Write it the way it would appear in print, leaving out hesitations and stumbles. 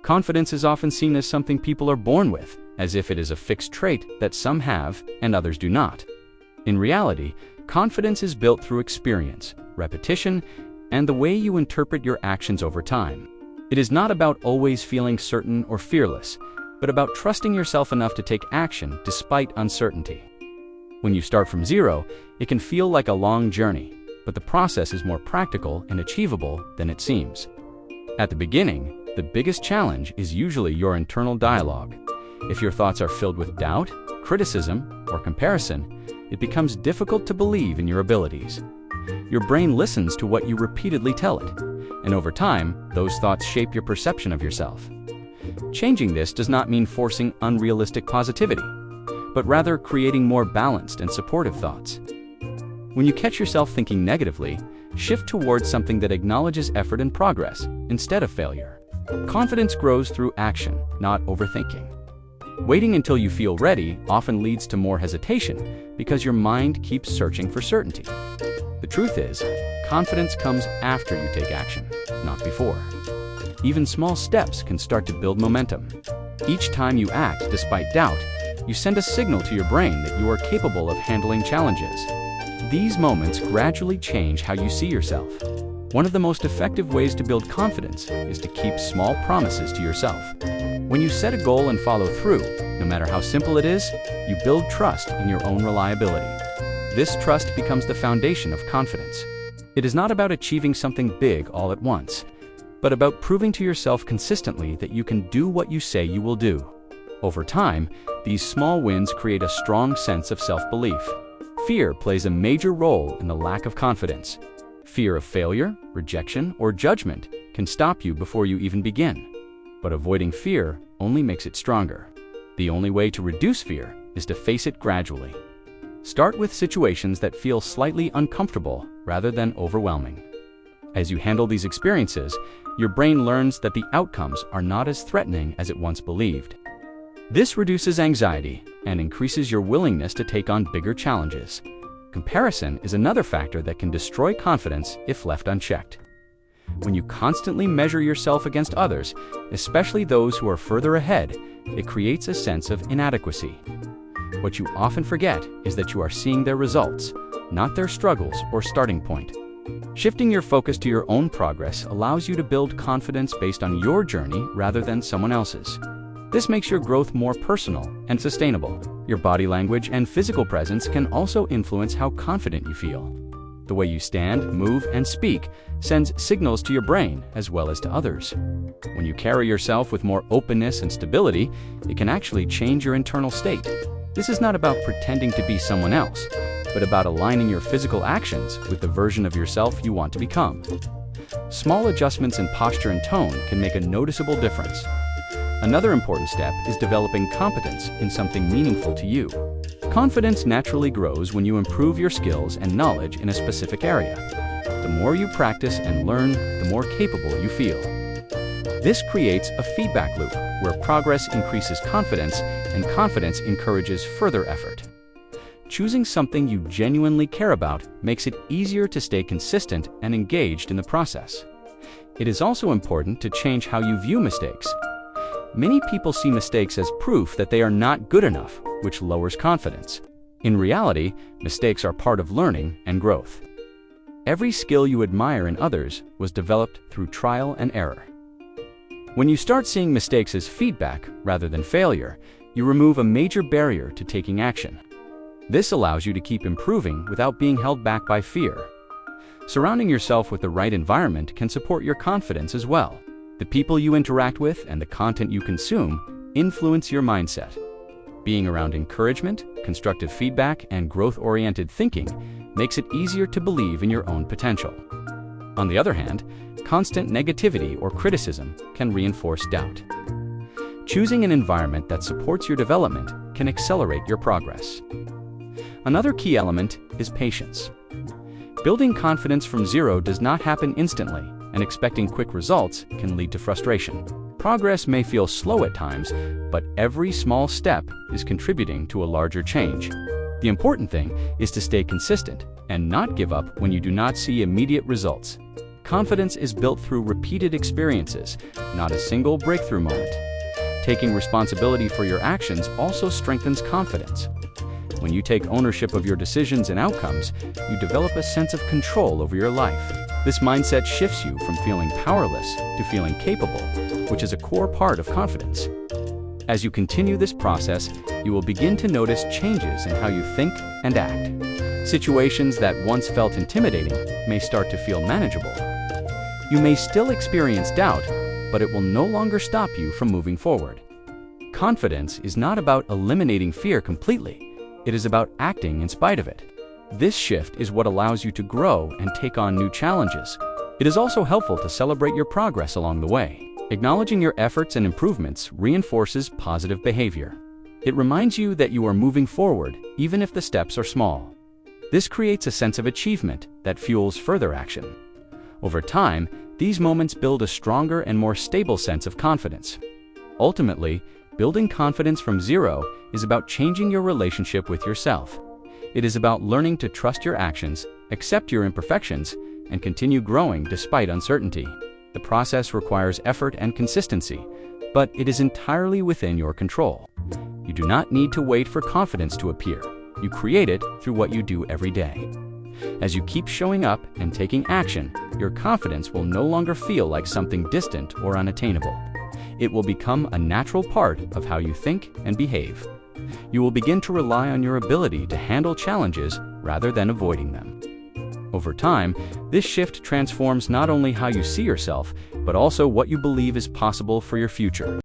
Confidence is often seen as something people are born with, as if it is a fixed trait that some have and others do not. In reality, confidence is built through experience, repetition, and the way you interpret your actions over time. It is not about always feeling certain or fearless, but about trusting yourself enough to take action despite uncertainty. When you start from zero, it can feel like a long journey, but the process is more practical and achievable than it seems. At the beginning, the biggest challenge is usually your internal dialogue. If your thoughts are filled with doubt, criticism, or comparison, it becomes difficult to believe in your abilities. Your brain listens to what you repeatedly tell it, and over time, those thoughts shape your perception of yourself. Changing this does not mean forcing unrealistic positivity, but rather creating more balanced and supportive thoughts. When you catch yourself thinking negatively, shift towards something that acknowledges effort and progress instead of failure. Confidence grows through action, not overthinking. Waiting until you feel ready often leads to more hesitation because your mind keeps searching for certainty. The truth is, confidence comes after you take action, not before. Even small steps can start to build momentum. Each time you act despite doubt, you send a signal to your brain that you are capable of handling challenges. These moments gradually change how you see yourself. One of the most effective ways to build confidence is to keep small promises to yourself. When you set a goal and follow through, no matter how simple it is, you build trust in your own reliability. This trust becomes the foundation of confidence. It is not about achieving something big all at once, but about proving to yourself consistently that you can do what you say you will do. Over time, these small wins create a strong sense of self-belief. Fear plays a major role in the lack of confidence. Fear of failure, rejection, or judgment can stop you before you even begin. But avoiding fear only makes it stronger. The only way to reduce fear is to face it gradually. Start with situations that feel slightly uncomfortable rather than overwhelming. As you handle these experiences, your brain learns that the outcomes are not as threatening as it once believed. This reduces anxiety and increases your willingness to take on bigger challenges. Comparison is another factor that can destroy confidence if left unchecked. When you constantly measure yourself against others, especially those who are further ahead, it creates a sense of inadequacy. What you often forget is that you are seeing their results, not their struggles or starting point. Shifting your focus to your own progress allows you to build confidence based on your journey rather than someone else's. This makes your growth more personal and sustainable. Your body language and physical presence can also influence how confident you feel. The way you stand, move, and speak sends signals to your brain as well as to others. When you carry yourself with more openness and stability, it can actually change your internal state. This is not about pretending to be someone else, but about aligning your physical actions with the version of yourself you want to become. Small adjustments in posture and tone can make a noticeable difference. Another important step is developing competence in something meaningful to you. Confidence naturally grows when you improve your skills and knowledge in a specific area. The more you practice and learn, the more capable you feel. This creates a feedback loop where progress increases confidence and confidence encourages further effort. Choosing something you genuinely care about makes it easier to stay consistent and engaged in the process. It is also important to change how you view mistakes. Many people see mistakes as proof that they are not good enough, which lowers confidence. In reality, mistakes are part of learning and growth. Every skill you admire in others was developed through trial and error. When you start seeing mistakes as feedback rather than failure, you remove a major barrier to taking action. This allows you to keep improving without being held back by fear. Surrounding yourself with the right environment can support your confidence as well. The people you interact with and the content you consume influence your mindset. Being around encouragement, constructive feedback, and growth-oriented thinking makes it easier to believe in your own potential. On the other hand, constant negativity or criticism can reinforce doubt. Choosing an environment that supports your development can accelerate your progress. Another key element is patience. Building confidence from zero does not happen instantly, and expecting quick results can lead to frustration. Progress may feel slow at times, but every small step is contributing to a larger change. The important thing is to stay consistent and not give up when you do not see immediate results. Confidence is built through repeated experiences, not a single breakthrough moment. Taking responsibility for your actions also strengthens confidence. When you take ownership of your decisions and outcomes, you develop a sense of control over your life. This mindset shifts you from feeling powerless to feeling capable, which is a core part of confidence. As you continue this process, you will begin to notice changes in how you think and act. Situations that once felt intimidating may start to feel manageable. You may still experience doubt, but it will no longer stop you from moving forward. Confidence is not about eliminating fear completely. It is about acting in spite of it. This shift is what allows you to grow and take on new challenges. It is also helpful to celebrate your progress along the way. Acknowledging your efforts and improvements reinforces positive behavior. It reminds you that you are moving forward, even if the steps are small. This creates a sense of achievement that fuels further action. Over time, these moments build a stronger and more stable sense of confidence. Ultimately, building confidence from zero is about changing your relationship with yourself. It is about learning to trust your actions, accept your imperfections, and continue growing despite uncertainty. The process requires effort and consistency, but it is entirely within your control. You do not need to wait for confidence to appear. You create it through what you do every day. As you keep showing up and taking action, your confidence will no longer feel like something distant or unattainable. It will become a natural part of how you think and behave. You will begin to rely on your ability to handle challenges rather than avoiding them. Over time, this shift transforms not only how you see yourself, but also what you believe is possible for your future.